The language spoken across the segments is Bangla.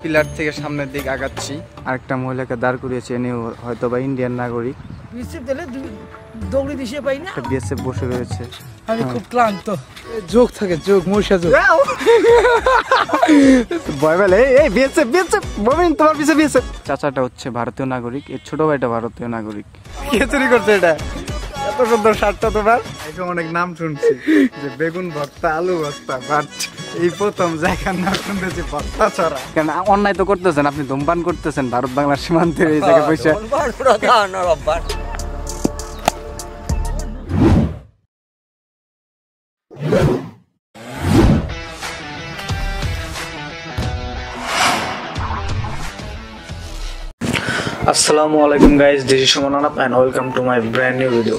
পিলার থেকে সামনের দিকে আগাচ্ছি, আরেকটা মহিলাকে দাঁড় করিয়েছে, ইনি হয়তো বা ইন্ডিয়ান নাগরিক। দৌড়ি দিশে পাই না, বিএসএফ বসে রয়েছে। আমি খুব ক্লান্ত। যোগ থাকে, যোগ মহিষা যোগ। ভয় পেলে এই বিএসএফ বিএসএফ বমিন তোমার পিছে বিএসএফ। চাচাটা হচ্ছে ভারতীয় নাগরিক, এর ছোট ভাইটা ভারতীয় নাগরিক। কে চুরি করছে এটা? এত সুন্দর শার্টটা তোমার। এখন অনেক নাম শুনছি যে বেগুন ভর্তা, আলু ভর্তা, বাট এই প্রথম জায়গার নাম শুনতেছি ভর্তা ছড়া। কেন অন্যায় তো করতেছেন, আপনি ধূমপান করতেছেন ভারত বাংলার সীমান্তের এই জায়গায় বসে। আসসালামু আলাইকুম guys, this is Suman Anap and welcome to my brand new video.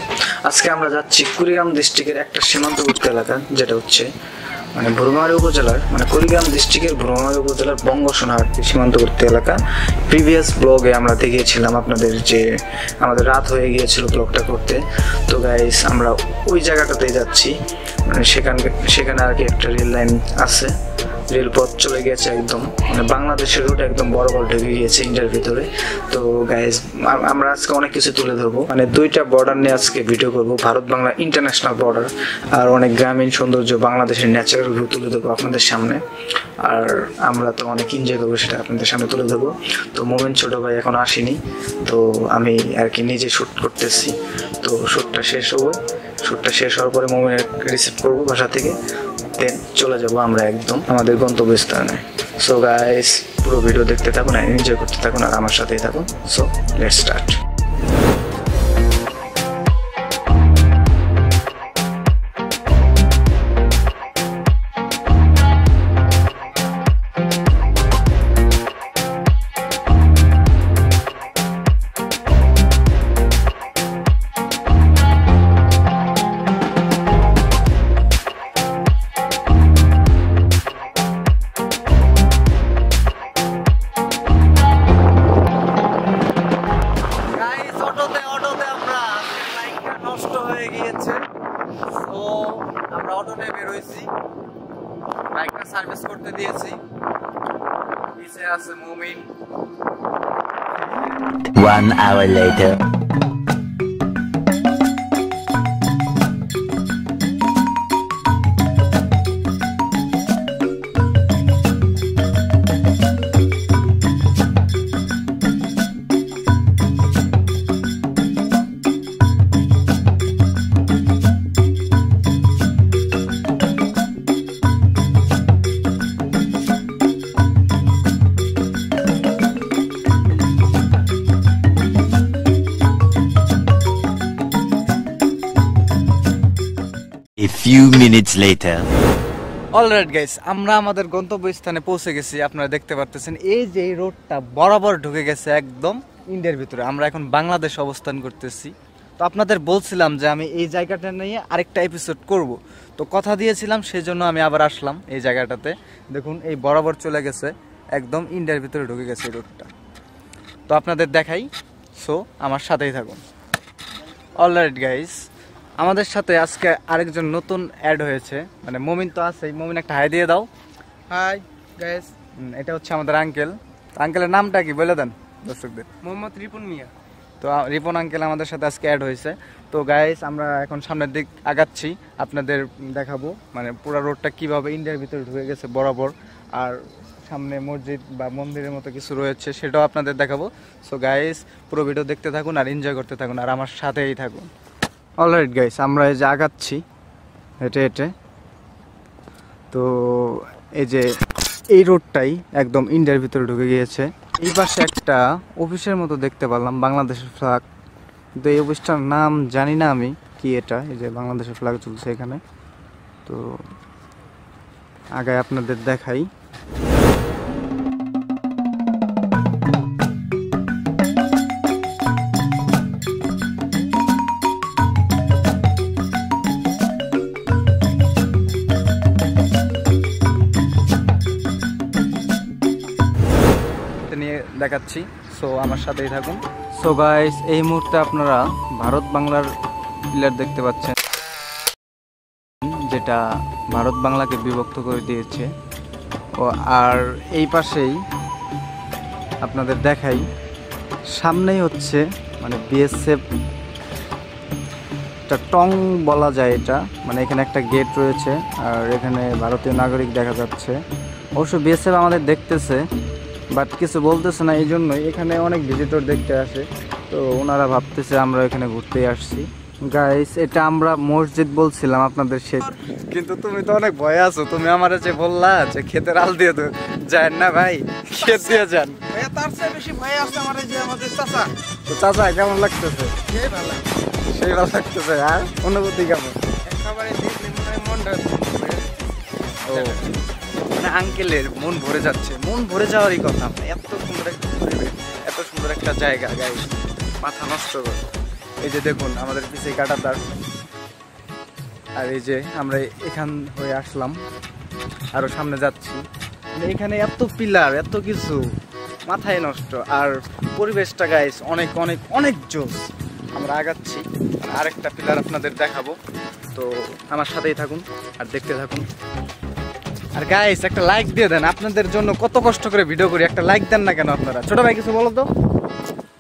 আজকে আমরা যাচ্ছি কুড়িগ্রাম ডিস্ট্রিক্টের একটা সীমান্তবর্তী এলাকা, যেটা হচ্ছে ভুরুঙ্গামারী উপজেলার কুড়িগ্রাম ডিস্ট্রিক্টের ভুরুঙ্গামারী উপজেলার বঙ্গসোনাহাটি সীমান্তবর্তী এলাকা। প্রিভিয়াস ব্লগে আমরা দেখিয়েছিলাম আপনাদের যে আমাদের রাত হয়ে গিয়েছিল ব্লগটা করতে। তো গাইস আমরা ওই জায়গাটাতেই যাচ্ছি, সেখানে আর কি একটা রেল লাইন আছে, রেলপথ চলে গেছে একদম, বাংলাদেশের রুট একদম বরাবর ঢুকে গিয়েছে ইন্ডিয়ার ভিতরে। তো গাইজ আমরা আজকে অনেক কিছু তুলে ধরবো, দুইটা বর্ডার নিয়ে আজকে ভিডিও করবো, ভারত বাংলা ইন্টারন্যাশনাল বর্ডার আর অনেক গ্রামীণ সৌন্দর্য, বাংলাদেশের ন্যাচারাল ভিউ তুলে ধরবো আপনাদের সামনে। আর আমরা তো অনেক এনজয় করবো, সেটা আপনাদের সামনে তুলে ধরবো। তো মোমেন ছোট ভাই এখন আসেনি, তো আমি আর কি নিজে শ্যুট করতেছি। তো শ্যুটটা শেষ হওয়ার পরে মোমেন রিসিভ করবো বাসা থেকে, দেন চলে যাবো আমরা একদম আমাদের গন্তব্যস্থানে। সো গাইস পুরো ভিডিও দেখতে থাকুন আর এনজয় করতে থাকুন আর আমার সাথেই থাকুন। So let's start. আমরা অটো নিয়ে বের হয়েছি, বাইকটা সার্ভিস করতে দিয়েছি, পিছে আছে মুমিন। 1 hour later. A few minutes later. Alright guys, আমরা আমাদের গন্তব্যস্থানে পৌঁছে গেছি। আপনারা দেখতে পারতেছেন এই যে এই রোডটা বরাবর ঢুকে গেছে একদম ইন্ডিয়ার ভিতরে। আমরা এখন বাংলাদেশ অবস্থান করতেছি। তো আপনাদের বলছিলাম যে আমি এই জায়গাটা নিয়ে আরেকটা এপিসোড করব, তো কথা দিয়েছিলাম, সেই জন্য আমি আবার আসলাম এই জায়গাটাতে। দেখুন এই বরাবর চলে গেছে একদম ইন্ডিয়ার ভিতরে ঢুকে গেছে এই রোডটা। তো আপনাদের দেখাই, সো আমার সাথেই থাকুন। অলরাইট গাইস, আমাদের সাথে আজকে আরেকজন নতুন অ্যাড হয়েছে, মমিন তো আছে। মমিন একটা হাই দিয়ে দাও। হাই গাইস, এটা হচ্ছে আমাদের আঙ্কেল। আঙ্কেলের নামটা কি বলে দেন দর্শকদের? মোহাম্মদ রিপন মিয়া। তো রিপন আঙ্কেল আমাদের সাথে আজকে অ্যাড হয়েছে। তো গাইস আমরা এখন সামনের দিক আগাচ্ছি, আপনাদের দেখাবো পুরো রোডটা কিভাবে ইন্ডিয়ার ভিতরে ঢুকে গেছে বরাবর, আর সামনে মসজিদ বা মন্দিরের মতো কিছু রয়েছে, সেটাও আপনাদের দেখাবো। সো গাইস পুরো ভিডিও দেখতে থাকুন আর এনজয় করতে থাকুন আর আমার সাথেই থাকুন। অলরাইট গাইস, আমরা এই যে আগাচ্ছি হেঁটে হেঁটে। তো এই যে এই রোডটাই একদম ইন্ডিয়ার ভিতরে ঢুকে গিয়েছে। এই পাশে একটা অফিসের মতো দেখতে পেলাম, বাংলাদেশের ফ্ল্যাগ, কিন্তু এই অফিসটার নাম জানি না আমি কি। এটা এই যে বাংলাদেশের ফ্ল্যাগ চলছে এখানে। তো আগে আপনাদের দেখাই। দেখাচ্ছি, সো আমার সাথেই থাকুন। সো গাইস এই মুহূর্তে আপনারা ভারত বাংলার পিলার দেখতে পাচ্ছেন, যেটা ভারত বাংলাকে বিভক্ত করে দিয়েছে। ও আর এই পাশেই আপনাদের দেখাই। সামনেই হচ্ছে মানে বিএসএফ একটা টং বলা যায় এটা, মানে এখানে একটা গেট রয়েছে আর এখানে ভারতীয় নাগরিক দেখা যাচ্ছে। অবশ্য বিএসএফ আমাদের দেখতেছে বাট কিছু বলতেছে না, এই জন্যই এখানে অনেক ভিজিটর দেখতে আসে, তো ওনারা ভাবতেছে আমরা এখানে ঘুরতেই আসছি। গাইস এটা আমরা মসজিদ বলছিলাম আপনাদের সে, কিন্তু তুমি তো অনেক ভয় আছো, তুমি আমার যে বললা যে ক্ষেতের আল দিয়ে তো যান না ভাই, ক্ষেত দিয়ে যান। ভাইয়া তার চেয়ে বেশি ভয় আছে আমার এই যে আমাদের চাচা। তো চাচা কেমন লাগতেছে? সেই ভালো সেই ভালো লাগতেছে। আর অনুভূতি কেমন? একেবারে দেখলে মনে হয় মনটা ও মানে আঙ্কেলের মন ভরে যাচ্ছে, মন ভরে যাওয়ারই কথা। এত সুন্দর একটা পরিবেশ, এত সুন্দর একটা জায়গা, গাইস মাথা নষ্ট করে। এই যে দেখুন আমাদের পিছিয়ে কাঁটাতার, আর এই যে আমরা এখান হয়ে আসলাম, আরো সামনে যাচ্ছি। মানে এখানে এত পিলার, এত কিছু, মাথায় নষ্ট। আর পরিবেশটা গাইস অনেক অনেক অনেক জোস। আমরা আগাচ্ছি, আরেকটা পিলার আপনাদের দেখাবো, তো আমার সাথেই থাকুন আর দেখতে থাকুন। আর গাইস একটা লাইক দিয়ে দেন, আপনাদের জন্য কত কষ্ট করে ভিডিও করি, একটা লাইক দেন না কেন আপনারা? ছোট ভাই কিছু বলো তো,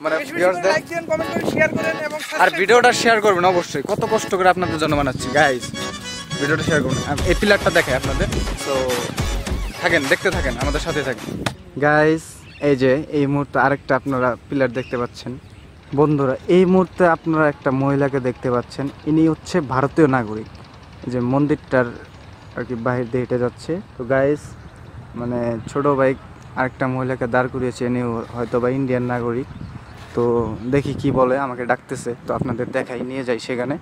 মানে ভিউয়ার্সদের। লাইক দেন, কমেন্ট করেন, শেয়ার করেন এবং আর ভিডিওটা শেয়ার করবেন অবশ্যই, কত কষ্ট করে আপনাদের জন্য বানাচ্ছি গাইস। ভিডিওটা শেয়ার করুন, এই পিলারটা দেখাই আপনাদের। তো থাকেন, দেখতে থাকেন, আমাদের সাথে থাকেন গাইস। এই যে এই মুহূর্তে আরেকটা আপনারা পিলার দেখতে পাচ্ছেন বন্ধুরা। এই মুহূর্তে আপনারা একটা মহিলাকে দেখতে পাচ্ছেন, ইনি হচ্ছে ভারতীয় নাগরিক। এই যে মন্দিরটার আর কি বাহির দিয়ে হেঁটে যাচ্ছে। তো গাইস মানে ছোট ভাই আরেকটা মহিলাকে দাঁড় করিয়েছে, ইনি হয়তো বা ইন্ডিয়ান নাগরিক। তো দেখি কি বলে, আমাকে ডাকতেছে, তো আপনাদের দেখাই, নিয়ে যাই সেখানে।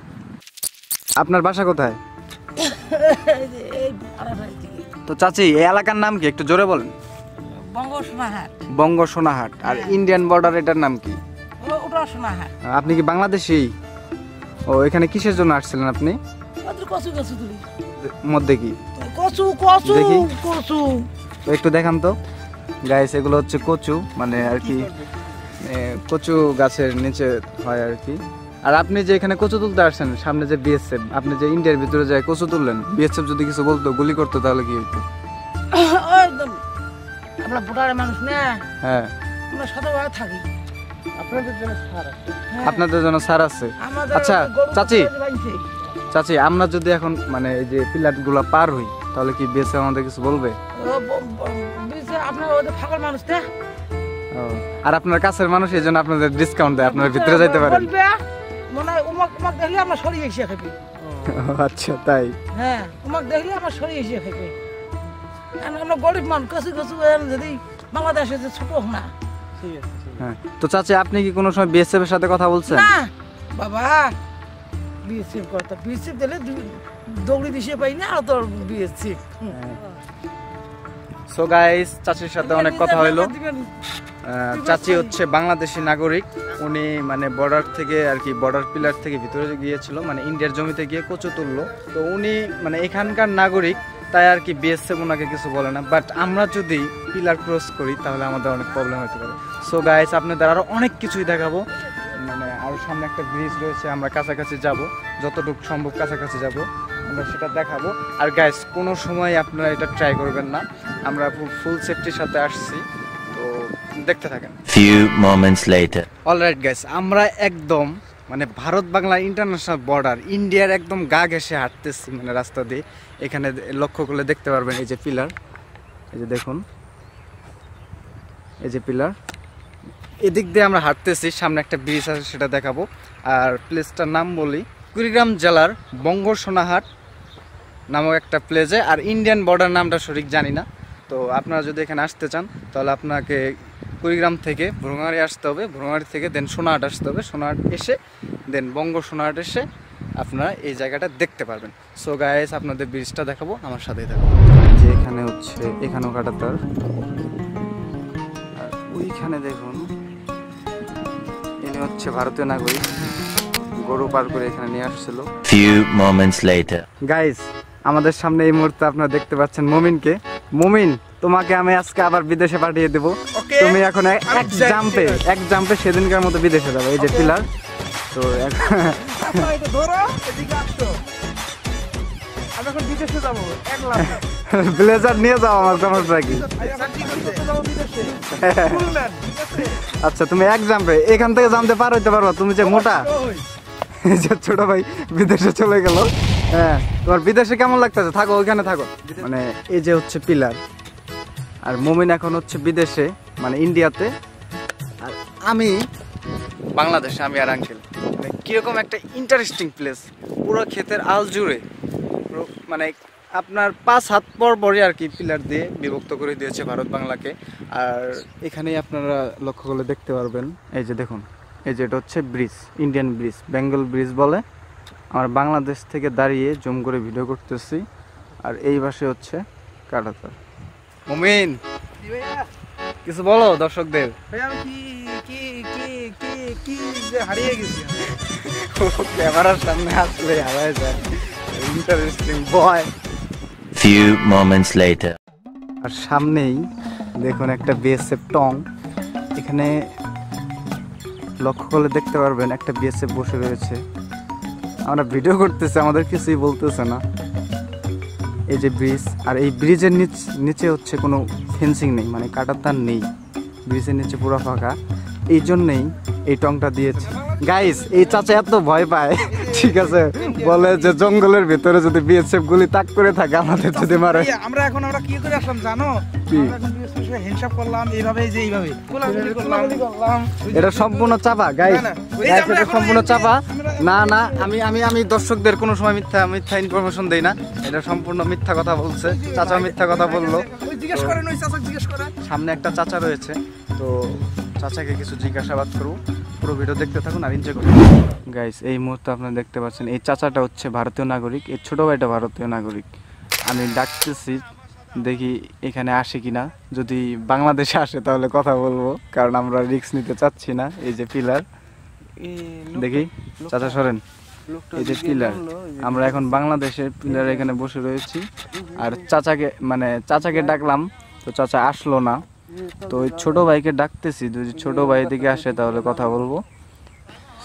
আপনার বাসা কোথায়? তো চাচি এই এলাকার নাম কি একটু জোরে বলেন? বঙ্গ সোনাহাট। আর ইন্ডিয়ান বর্ডার এটার নাম কি? আপনি কি বাংলাদেশী? ও এখানে কিসের জন্য আসছিলেন আপনি? মধ্যে কি দেখি তো একটু দেখান তো গাইস। এগুলো হচ্ছে কচু, মানে আর কি কচু গাছের নিচে হয় আর কি। আর আপনি যে এখানে কচু তুলতে আসছেন, সামনে যে বিএসএফ, আপনি যে ইন্ডিয়ার ভিতরে যায় কচু তুললেন, বিএসএফ যদি কিছু বলতো, গুলি করতো, তাহলে কি হইতো? আমরা ভোটারের মানুষ না, হ্যাঁ আমরা শতভাবে থাকি। আপনাদের জন্য ছাড় আছে, আপনাদের জন্য ছাড় আছে। আচ্ছা চাচি, চাচি আমরা যদি এখন মানে এই যে পিলার গুলা পার হই, তাহলে কি বিএসএফ আমাদের কিছু বলবে? আপনার ওদের ফাঁকার মানুষ না, আর আপনার কাছের মানুষ, এই জন্য আপনাদের ডিসকাউন্ট দেয়, আপনার ভিতরে যাইতে পারেন। মনে হয় উমাক উমাক দেখলে আমরা সরিয়ে এসে খাবি। আচ্ছা তাই? হ্যাঁ, উমাক দেখলে আমরা সরিয়ে এসে খাবি। আমরা গরিব মানুষ, কচু কচু যদি বাংলাদেশে ছোট হোক না। হ্যাঁ তো চাচি আপনি কি কোনো সময় বিএসএফ এর সাথে কথা বলছেন? না বাবা, বিএসএফ কথা, বিএসএফ দিলে দৌড়ি দিশে পাই না, আর তোর বিএসএফ। সো গাইস চাচির সাথে অনেক কথা হইলো। চাচি হচ্ছে বাংলাদেশি নাগরিক, উনি মানে বর্ডার থেকে আর কি, বর্ডার পিলার থেকে ভিতরে গিয়েছিল, মানে ইন্ডিয়ার জমিতে গিয়ে কচু তুললো। তো উনি মানে এখানকার নাগরিক, তাই আর কি বিএসএফ ওনাকে কিছু বলে না। বাট আমরা যদি পিলার ক্রস করি তাহলে আমাদের অনেক প্রবলেম হতে পারে। সো গাইস আপনাদের আরো অনেক কিছুই দেখাবো, মানে আরো সামনে একটা ব্রিজ রয়েছে, আমরা কাছাকাছি যাব, যতটুকু সম্ভব কাছাকাছি যাব, আমরা সেটা দেখাবো। আর গাইস কোনো সময় আপনারা এটা ট্রাই করবেন না, আমরা ফুল সেফটির সাথে আসছি, তো দেখতে থাকেন। Few moments later. Alright guys, আমরা একদম মানে ভারত বাংলা ইন্টারন্যাশনাল বর্ডার, ইন্ডিয়ার একদম গা ঘেঁষে হাঁটতেছি, মানে রাস্তা দিয়ে। এখানে লক্ষ্য করলে দেখতে পারবেন এই যে পিলার, এই যে দেখুন এই যে পিলার, এদিক দিয়ে আমরা হাঁটতেছি, সামনে একটা ব্রিজ আছে সেটা দেখাবো। আর প্লেসটার নাম বলি, কুড়িগ্রাম জেলার বঙ্গ সোনাহাট নামক একটা প্লেসে। আর ইন্ডিয়ান বর্ডার নামটা সঠিক জানি না। তো আপনারা যদি এখানে আসতে চান তাহলে আপনাকে কুড়িগ্রাম থেকে ভ্রুঙারি আসতে হবে, ভ্রুঙারি থেকে দেন সোনাহাট আসতে হবে, সোনাহাট এসে দেন বঙ্গ সোনাহাট এসে আপনারা এই জায়গাটা দেখতে পারবেন। সো গাইস আপনাদের ব্রিজটা দেখাবো, আমার সাথেই থাকবো। যে এখানে হচ্ছে, এখানেও কাটাতার, আর ওইখানে দেখুন ইনি হচ্ছে ভারতীয় নাগরিক, গরু পার করে এখানে নিয়ে আসছিল। Few moments later. গাইস আমাদের সামনে এই মুহূর্তে আপনারা দেখতে পাচ্ছেন মমিনকে। মমিন, তোমাকে আমি আজকে আবার বিদেশে পাঠিয়ে দেবো। তুমি এখন এক জাম্পে সেদিনকার মতো বিদেশে যাবে। এই যে পিলার, তো ধরো এদিকে আসো, আমি এখন বিদেশে যাবো 1 লাখ ব্লেজার নিয়ে যাও, আমার সমস্যা কি? যাবো বিদেশে ফুলম্যান ঠিক আছে আচ্ছা তুমি এক জাম্পে এখান থেকে জামতে পার হইতে পারবা, তুমি যে মোটা। এই যে ছোট ভাই বিদেশে চলে গেল। হ্যাঁ, তোমার বিদেশে কেমন লাগতেছে? থাকো ওইখানে থাকো। মানে এই যে হচ্ছে পিলার, আর মুমিন এখন হচ্ছে বিদেশে মানে ইন্ডিয়াতে, আর আমি বাংলাদেশে। আমি আর আঙ্কেল মানে কিরকম একটা ইন্টারেস্টিং প্লেস, পুরো ক্ষেতের আল জুড়ে মানে আপনার 5 হাত পর পরই আর কি পিলার দিয়ে বিভক্ত করে দিয়েছে ভারত বাংলাকে। আর এখানেই আপনারা লক্ষ্য করলে দেখতে পারবেন, এই যে দেখুন, এই যে এটা হচ্ছে bridge, Indian bridge, Bengal bridge বলে। আমার বাংলাদেশ থেকে দাঁড়িয়ে জুম করে ভিডিও করতেছি, আর এই পাশে হচ্ছে কাটাতার। মুমিন কিছু বলো দর্শকদের। ভাই আমি কি কি যে হারিয়ে গেছি ক্যামেরার সামনে আসলে হারায় যায়। ইন্টারেস্টিং বয়। Few moments later. আর সামনেই দেখুন একটা বিএসএফ টং, এখানে লক্ষ্য করলে দেখতে পারবেন একটা বিএসএফ বসে রয়েছে। আমরা ভিডিও করতেছি, আমাদের কিছুই বলতেছে না। এই যে ব্রিজ, আর এই ব্রিজের নিচে হচ্ছে কোনো ফেন্সিং নেই, মানে কাটার তার নেই, ব্রিজের নিচে পুরো ফাঁকা। এই জন্যেই এই টংটা দিয়েছে। গাইস এই চাচা এত ভয় পায়, ঠিক আছে, বলে যে জঙ্গলের ভিতরে যদি বিএসএফ গুলি তাক করে থাকে আমাদের যদি মারে। আমরা কি করে আসলাম জানো? আমরা এখন বিএসএফ হিসাব করলাম এইভাবে, যে এইভাবে কোলাগুলি করলাম। এটা সম্পূর্ণ চাপা গাইস, এটা সম্পূর্ণ চাপা। না না, আমি দর্শকদের কোনো সময় মিথ্যা ইনফরমেশন দেই না, এটা সম্পূর্ণ মিথ্যা কথা বলছে। চাচা মিথ্যা কথা বললো। জিজ্ঞেস করেন, ওই চাচা জিজ্ঞেস করেন। সামনে একটা চাচা রয়েছে, তো চাচাকে কিছু জিজ্ঞাসাবাদ করবো। পুরো ভিডিও দেখতে থাকুন আর এনজয় করুন। গাইস এই মুহূর্তে আপনারা দেখতে পাচ্ছেন এই চাচাটা হচ্ছে ভারতীয় নাগরিক, এই ছোট ভাইটা ভারতীয় নাগরিক। আমি ডাকতেছি, দেখি এখানে আসে কিনা। যদি বাংলাদেশে আসে তাহলে কথা বলবো, কারণ আমরা রিস্ক নিতে চাচ্ছি না। এই যে পিলার, দেখি চাচা সরেন, এই যে পিলার, আমরা এখন বাংলাদেশের পিলার এখানে বসে রয়েছি। আর চাচাকে ডাকলাম, তো চাচা আসলো না। তো ওই ছোট ভাইকে ডাকতেছি, যদি ছোট ভাই দিকে আসে তাহলে কথা বলবো।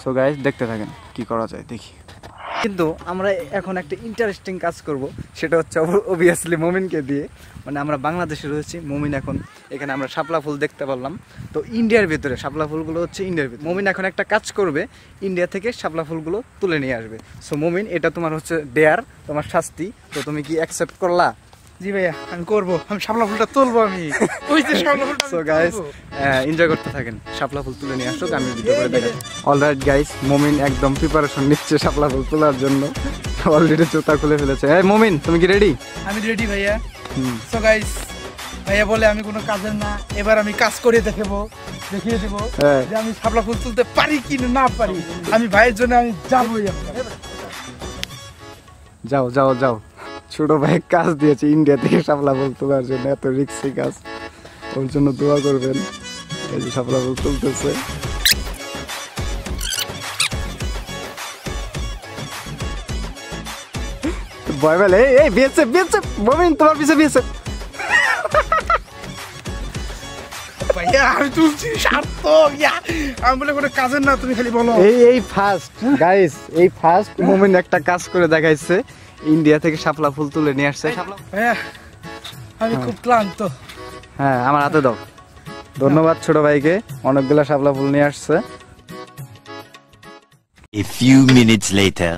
সো গাইস দেখতে থাকেন কি করা যায় দেখি। কিন্তু আমরা এখন একটা ইন্টারেস্টিং কাজ করব, সেটা হচ্ছে অবভিয়াসলি মুমিনকে দিয়ে। মানে আমরা বাংলাদেশে রয়েছি, মুমিন এখন এখানে আমরা শাপলা ফুল দেখতে পারলাম। তো ইন্ডিয়ার ভিতরে শাপলা ফুলগুলো হচ্ছে ইন্ডিয়ার ভিতরে। মুমিন এখন একটা কাজ করবে, ইন্ডিয়া থেকে শাপলা ফুলগুলো তুলে নিয়ে আসবে। সো মুমিন, এটা তোমার হচ্ছে ডেয়ার, তোমার শাস্তি। তো তুমি কি অ্যাকসেপ্ট করলা? জি ভাইয়া আমি করবো, আমি শাপলা ফুলটা তুলবো। আমি ওই যে শাপলা ফুলটা। সো গাইস এনজয় করতে থাকেন, শাপলা ফুল তুলে নিয়ে আসুক, আমি ভিডিও করে দেখাচ্ছি। অলরাইট গাইস, মুমিন একদম প্রিপারেশন নিচ্ছে শাপলা ফুল তোলার জন্য। অলরেডি জুতা খুলে ফেলেছে। এই মুমিন তুমি কি রেডি? আমি রেডি ভাইয়া। সো গাইস ভাইয়া বলে আমি কোনো কাজের না, এবার আমি কাজ করে দেখিয়ে দেবো যে আমি শাপলা ফুল তুলতে পারি কি না পারি। আমি ভাইয়ের জন্য আমি যাবোই। যাও যাও যাও, ছোট ভাই কাজ দিয়েছে ইন্ডিয়া থেকে শাপলা ফুল তোলার জন্য, এত রিস্কি কাজ, ওর জন্য দোয়া করবেন। এই যে শাপলা ফুল তুলতেছে। ভয় পেলে এই বিএসএফ মুমিন তোমার পিছে বিএসএফ। ভাইয়া আমি তুলছি স্বার্থ, আমি বলে কোনো কাজের না, তুমি খালি বলো। এই ফার্স্ট গাইস, এই ফার্স্ট মুমিন একটা কাজ করে দেখাইছে, ইন্ডিয়া থেকে শাপলা ফুল তুলে নিয়ে আসছে। ভাইয়া আমি খুব ক্লান্ত। হ্যাঁ আমার হাতে দাও। ধন্যবাদ ছোট ভাইকে, অনেকগুলা শাপলা ফুল নিয়ে আসছে। A few minutes later.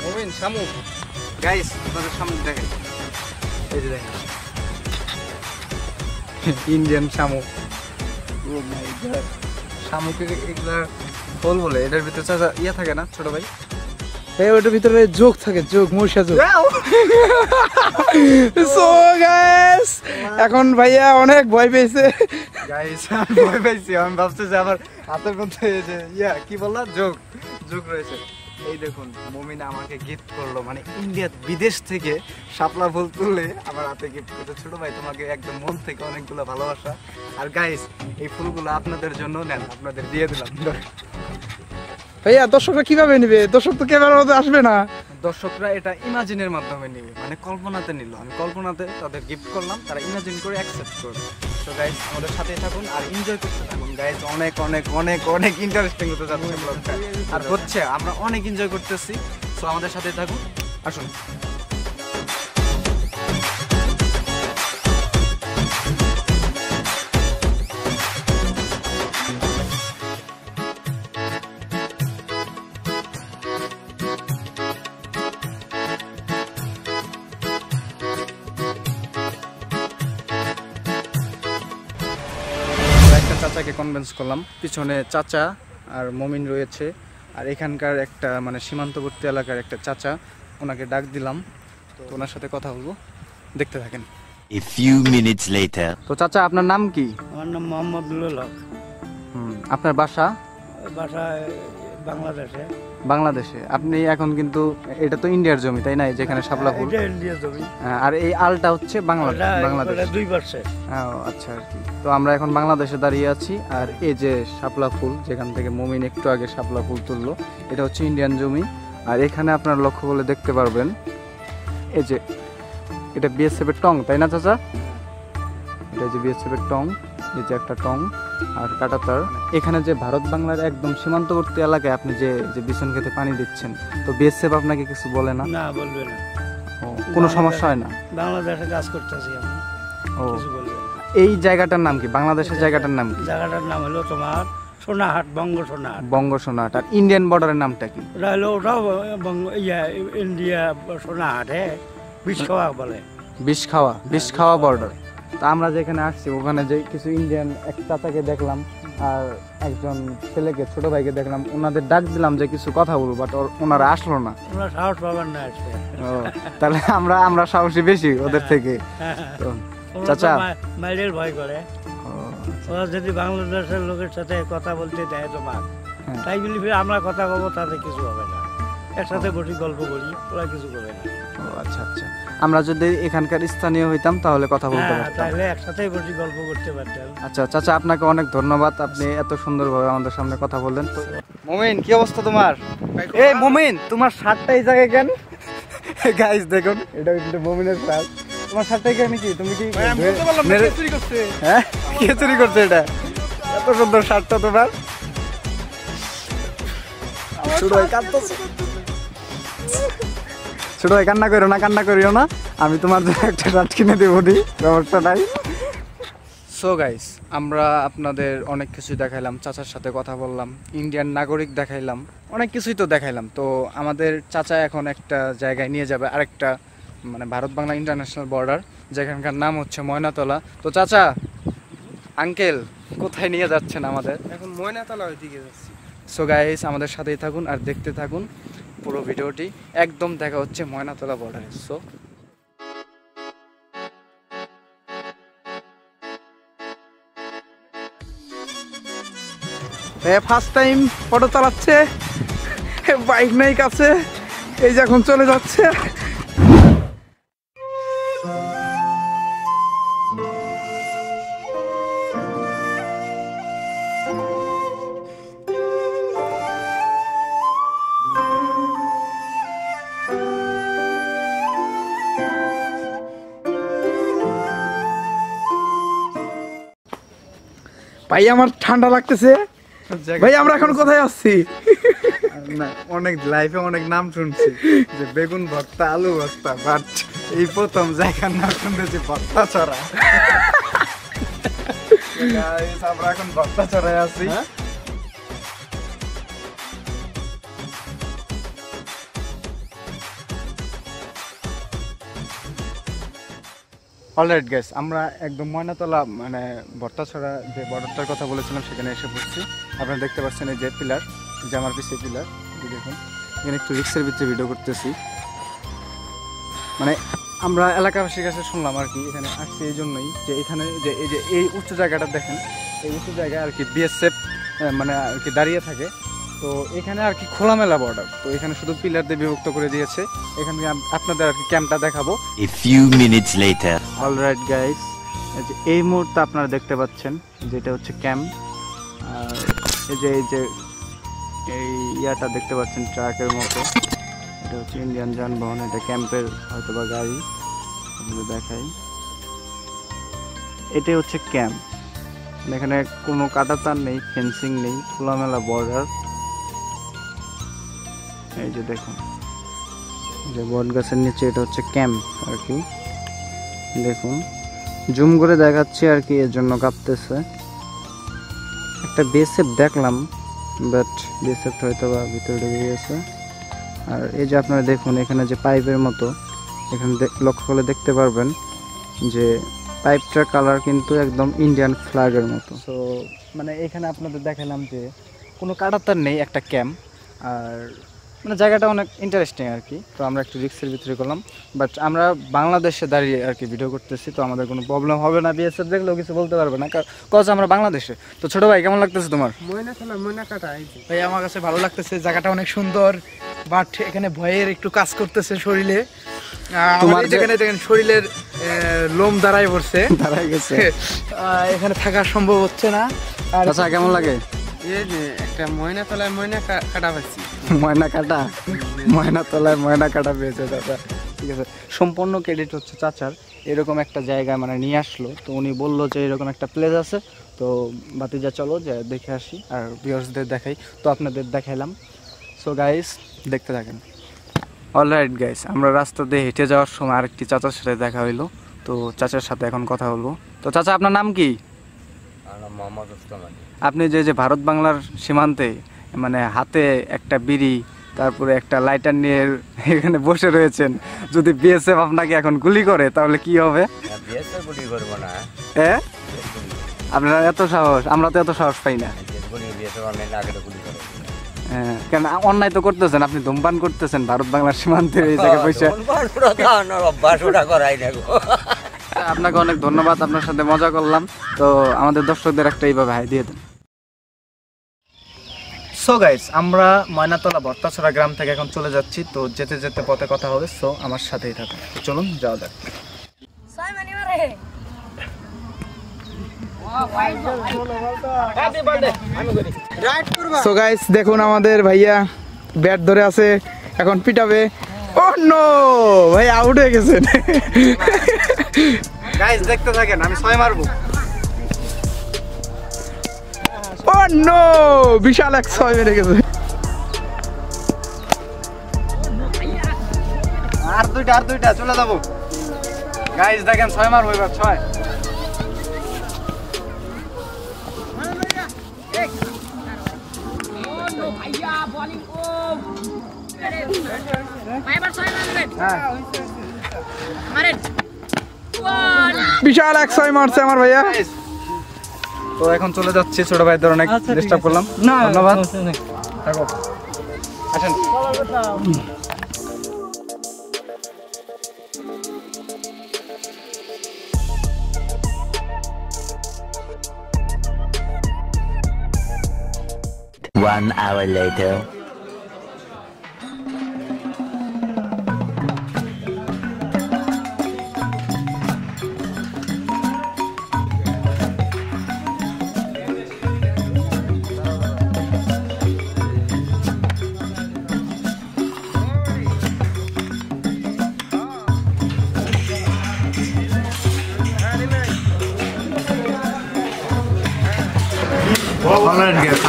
মুমিন শামুক গাইস, আপনাদের সামনে দেখেন, এই যে দেখেন ইন্ডিয়ান শামুক। ও মাই গড, শামুকের এগুলা ফুল বলে, এটার ভিতরে চাচা ইয়া থাকে না ছোট ভাই? এই ওটার ভিতরে যোগ থাকে, যোগ, মহিষা যোগ। সো গাইস এখন ভাইয়া অনেক ভয় পেয়েছে। গাইস আমি ভয় পাইছি, আমি ভাবছি যে আমার হাতের মধ্যে এই যে ইয়া কি বললা, যোগ রয়েছে। এই দেখুন মুমিন আমাকে গিফট করলো, মানে ইন্ডিয়া বিদেশ থেকে শাপলা ফুল তুলে আমার হাতে গিফট করতে। ছোট ভাই তোমাকে একদম মন থেকে অনেকগুলো ভালোবাসা। আর গাইস এই ফুলগুলো আপনাদের জন্য নেন, আপনাদের দিয়ে দিলাম। ভাইয়া দর্শকরা কিভাবে নিবে? দর্শক তো ক্যামেরার মধ্যে আসবে না। দর্শকরা এটা ইমাজিনের মাধ্যমে নিবে, মানে কল্পনাতে নিল। আমি কল্পনাতে তাদের গিফট করলাম, তারা ইমাজিন করে অ্যাকসেপ্ট করবে। তো গাইজ আমাদের সাথেই থাকুন আর এনজয় করতে থাকুন গাইজ। অনেক অনেক অনেক অনেক ইন্টারেস্টিং হতে যাচ্ছে ব্লগটা, আর হচ্ছে আমরা অনেক এনজয় করতেছি। সো আমাদের সাথেই থাকুন, আসুন। চাচাকে কনভিন্স করলাম, পিছনে চাচা আর মমিন রয়েছে, আর এখানকার একটা মানে সীমান্তবর্তী এলাকার একটা চাচা, ওনাকে ডাক দিলাম, তো ওনার সাথে কথা বলবো, দেখতে থাকেন। A few minutes later. তো চাচা আপনার নাম কি? আমার নাম মোহাম্মদ হক। আপনার বাসা? বাসায় বাংলাদেশে। বাংলাদেশে। আপনি এখন কিন্তু এটা তো ইন্ডিয়ার জমি তাই না, যেখানে শাপলা ফুল? এটা ইন্ডিয়ার জমি। আর এই আলটা হচ্ছে বাংলাদেশ। এটা 2%। আচ্ছা আর কি। তো আমরা এখন বাংলাদেশে দাঁড়িয়ে আছি, আর এই যে শাপলা ফুল যেখান থেকে মমিন একটু আগে শাপলা ফুল তুললো, এটা হচ্ছে ইন্ডিয়ান জমি। আর এখানে আপনারা লক্ষ্য করলে দেখতে পারবেন এই যে এটা বিএসএফ এর টং তাই না চাচা? এটা যে বিএসএফ এর টং, এই যে একটা টং আর কাটাতার। এখানে যে ভারত বাংলার একদম সীমান্তবর্তী এলাকায় আপনি যে যে বিছন খেতে পানি দিচ্ছেন, তো বিএসএফ আপনাকে কিছু বলে না? না, বলবে না। কোনো সমস্যা হয় না? বাংলাদেশে কাজ করতেছি আমি, ও কিছু বলবে না। এই জায়গাটার নাম কি? বাংলাদেশের জায়গাটার নাম কি? জায়গাটার নাম হলো তোমার সোনাহাট, বঙ্গ সোনাহাট। বঙ্গ সোনাহাট। আর ইন্ডিয়ান বর্ডারের নামটা কি? ওটা হলো ওটাও ইন্ডিয়া সোনাহাট, হ্যাঁ, বিশখাওয়া বলে। বিশখাওয়া বর্ডার। তা আমরা যেখানে আসছি ওখানে যে কিছু ইন্ডিয়ান এক চাচাকে দেখলাম আর একজন ছেলেকে, ছোট ভাইকে দেখলাম, ওনাদের ডাক দিলাম যে কিছু কথা বলবো, বাট ওনারা আসলো না। ওরা সাহস পাবেন না আসবে। তাহলে আমরা সাহসী বেশি ওদের থেকে। তো চাচা মাইলের ভয় করে, ওরা যদি বাংলাদেশের লোকের সাথে কথা বলতে দেয় তোমার, তাই বলি আমরা কথা বলবো, তাতে কিছু হবে না। একসাথে বসি গল্প করি, ওরা কিছু করবে না। আচ্ছা আচ্ছা, আমরা যদি এখানকার স্থানীয় হইতাম তাহলে কথা বলতে পারতাম, তাহলে একসাথে বসি গল্প করতে পারতাম। আচ্ছা চাচা, আপনাকে অনেক ধন্যবাদ, আপনি এত সুন্দরভাবে আমাদের সামনে কথা বললেন। তো মোমিন, কি অবস্থা তোমার? এই মোমিন, তোমার শার্টটা এই জায়গায় কেন? গাইস দেখুন, এটা কিন্তু মোমিনের শার্ট। তোমার শার্টটা কেন কি? তুমি কি চুরি করছে? হ্যাঁ, কে চুরি করছে এটা? এত সুন্দর শার্টটা তোমার। ছোট ভাই কাঁদতেছে। ছোট ভাই কান্না করো না, কান্না করিও না, আমি তোমার জন্য একটা শার্ট কিনে দেবো, নি সমস্যা নাই। সো গাইস, আমরা আপনাদের অনেক কিছু দেখাইলাম, চাচার সাথে কথা বললাম, ইন্ডিয়ান নাগরিক দেখাইলাম, অনেক কিছুই তো দেখাইলাম। তো আমাদের চাচা এখন একটা জায়গায় নিয়ে যাবে, আরেকটা মানে ভারত বাংলা ইন্টারন্যাশনাল বর্ডার, যেখানকার নাম হচ্ছে ময়নাতলা। তো চাচা, আঙ্কেল কোথায় নিয়ে যাচ্ছেন আমাদের? এখন ময়নাতলা ওইদিকে যাচ্ছি। সো গাইস, আমাদের সাথেই থাকুন আর দেখতে থাকুন পুরো ভিডিওটি। একদম দেখা হচ্ছে ময়নাতলা বর্ডারে। সো ফার্স্ট টাইম অটো চালাচ্ছে, বাইক নাই কাছে, এই যে এখন চলে যাচ্ছে। ভাই আমার ঠান্ডা লাগতেছে। ভাই আমরা এখন কোথায় আসছি? না, অনেক লাইফে অনেক নাম শুনছি যে বেগুন ভর্তা, আলু ভর্তা, বাট এই প্রথম জায়গার নাম শুনতেছি ভর্তা ছড়া। আমরা এখন ভর্তা ছড়ায় আছি। অলরাইট গাইস, আমরা একদম ময়নাতলা মানে ভর্তাছড়া যে বর্ডারটার কথা বলেছিলাম সেখানে এসে পড়ছি। আপনারা দেখতে পাচ্ছেন এই যে পিলার, যে আমার পিছিয়ে পিলার, দেখুন এখানে একটু রিক্সের ভিতরে ভিডিও করতেছি। মানে আমরা এলাকাবাসীর কাছে শুনলাম আর কি, এখানে আসছি এই জন্যই যে এখানে যে এই যে এই উঁচু জায়গাটা দেখেন, এই উঁচু জায়গায় আর কি বিএসএফ মানে আর কি দাঁড়িয়ে থাকে। তো এখানে আর কি খোলামেলা বর্ডার, তো এখানে শুধু পিলার দিয়ে বিভক্ত করে দিয়েছে। এখানে আপনাদের আর কি ক্যাম্পটা দেখাবো। A few minutes later. Alright guys, এই মুহূর্তে আপনারা দেখতে পাচ্ছেন যেটা হচ্ছে ক্যাম্প। আর এই যে এই ইয়াটা দেখতে পাচ্ছেন ট্রাকের মতো, এটা হচ্ছে ইন্ডিয়ান যানবাহন, এটা ক্যাম্পের হয়তো বা গাড়ি, এগুলো দেখাই। এটাই হচ্ছে ক্যাম্প। এখানে কোনো কাঁটাতার নেই, ফেন্সিং নেই, খোলামেলা বর্ডার। এই যে দেখুন, যে বট গাছের নিচে এটা হচ্ছে ক্যাম্প আর কি। দেখুন জুম করে দেখাচ্ছি আর কি, এর জন্য কাঁপতেছে। একটা বিএসএফ দেখলাম, বাট বিএসএফ হয়তো বা ভিতরে ঢুকে গেছে। আর এই যে আপনারা দেখুন এখানে যে পাইপের মতো, এখানে লক্ষ্য করলে দেখতে পারবেন যে পাইপটার কালার কিন্তু একদম ইন্ডিয়ান ফ্ল্যাগের মতো। সো মানে এখানে আপনাদের দেখালাম যে কোনো কাঁটাতার নেই, একটা ক্যাম্প। আর মানে জায়গাটা অনেক ইন্টারেস্টিং আর কি। তো আমরা একটু রিক্সের ভিতরে করলাম, বাট আমরা বাংলাদেশে দাঁড়িয়ে আর কি ভিডিও করতেছি, তো আমাদের কোনো প্রবলেম হবে না। বিএসএফ দেখলেও কিছু বলতে পারবে না, কজ আমরা বাংলাদেশে। তো ছোট ভাই কেমন লাগতেছে তোমার? ভাই আমার কাছে ভালো লাগতেছে, জায়গাটা অনেক সুন্দর, বাট এখানে ভয়ের একটু কাজ করতেছে শরীরে। তোমার যেখানে দেখেন শরীরের লোম দাঁড়ায় পড়ছে, দাঁড়ায় গেছে। এখানে থাকা সম্ভব হচ্ছে না। আর আচ্ছা কেমন লাগে? এই যে একটা ময়না তলায় ময়না কাটা পাচ্ছি। ময়না কাটা, ময়না তলায় ময়না কাটা পেয়েছে চাচা। ঠিক আছে, সম্পূর্ণ ক্রেডিট হচ্ছে চাচার। এরকম একটা জায়গায় মানে নিয়ে আসলো, তো উনি বললো যে এরকম একটা প্লেস আছে, তো বাতিজা চলো যে দেখে আসি আর ভিউয়ার্সদের দেখাই। তো আপনাদের দেখাইলাম। সো গাইস দেখতে থাকেন। অলরাইট গাইস, আমরা রাস্তা দিয়ে হেঁটে যাওয়ার সময় আরেকটি চাচার সাথে দেখা হইলো। তো চাচার সাথে এখন কথা বলবো। তো চাচা আপনার নাম কি? আপনি যে ভারত বাংলার সীমান্তে মানে হাতে একটা বিড়ি, তারপরে একটা লাইটার নিয়ে এখানে বসে রয়েছেন, যদি বিএসএফ আপনাকে এখন গুলি করে তাহলে কি হবে? হ্যাঁ, আপনারা এত সাহস, আমরা তো এত সাহস পাই না। হ্যাঁ, কেন অন্যায় তো করতেছেন, আপনি ধূমপান করতেছেন ভারত বাংলার সীমান্তে এই জায়গায় বসে। আপনাকে অনেক ধন্যবাদ, আপনার সাথে মজা করলাম। তো আমাদের দর্শকদের একটা এইভাবে হাই দিয়ে দেন। সো গাইস, আমরা ময়নাতলা ভর্তাছড়া গ্রাম থেকে এখন চলে যাচ্ছি। তো যেতে যেতে পথে কথা হবে, সো আমার সাথেই থাকুন। তো চলুন যাওয়া যাক। সো গাইস দেখুন আমাদের ভাইয়া ব্যাট ধরে আছে, এখন পিটাবে। ও নো, ভাই আউট হয়ে গেছেন। গাইস দেখতে থাকেন, আমি 6 মারবো। ও নো, বিশাল এক 6 মেরে গেছে। আর দুইটা চলে যাবো। গাইস দেখেন 6 মারবো এবার, 6। বিশাল এক 6 মারছে আমার ভাইয়া। তো এখন চলে যাচ্ছি, ছোট ভাইদের অনেক ডিস্টার্ব করলাম, ধন্যবাদ। থাকো, আসেন। One hour later.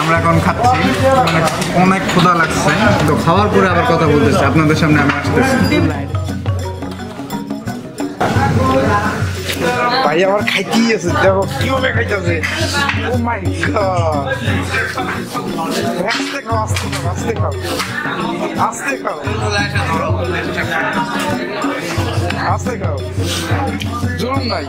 আমরা এখন খাচ্ছি, অনেক ক্ষুধা লাগছে। তো খাওয়ার পরে আবার কথা বলতেছি, আপনাদের সামনে আমি আসতেছি। ভাই আমার খাইতেই আছে, দেখো কিভাবে খাইতেছে। ও মাই গড, আস্তে খাও, আস্তে খাও, আস্তে খাও, আস্তে খাও, জুলুম নাই।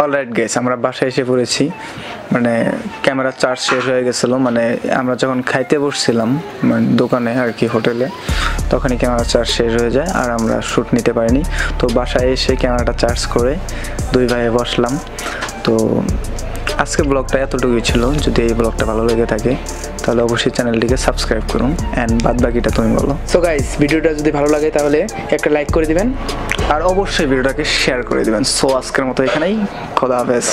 অলরাইট গাইস, আমরা বাসায় এসে পড়েছি। মানে ক্যামেরার চার্জ শেষ হয়ে গেছিলো, মানে আমরা যখন খাইতে বসছিলাম মানে দোকানে আর কি, হোটেলে, তখনই ক্যামেরার চার্জ শেষ হয়ে যায় আর আমরা শ্যুট নিতে পারিনি। তো বাসায় এসে ক্যামেরাটা চার্জ করে দুই ভাইয়ে বসলাম। তো আজকের ব্লগটা এতটুকুই ছিল। যদি এই ব্লগটা ভালো লেগে থাকে তাহলে অবশ্যই চ্যানেলটিকে সাবস্ক্রাইব করুন, অ্যান্ড বাদ বাকিটা তুমি বলো। সো গাইস, ভিডিওটা যদি ভালো লাগে তাহলে একটা লাইক করে দিবেন আর অবশ্যই ভিডিওটাকে শেয়ার করে দিবেন। সো আজকের মতো এখানেই, খোদা হাফেজ।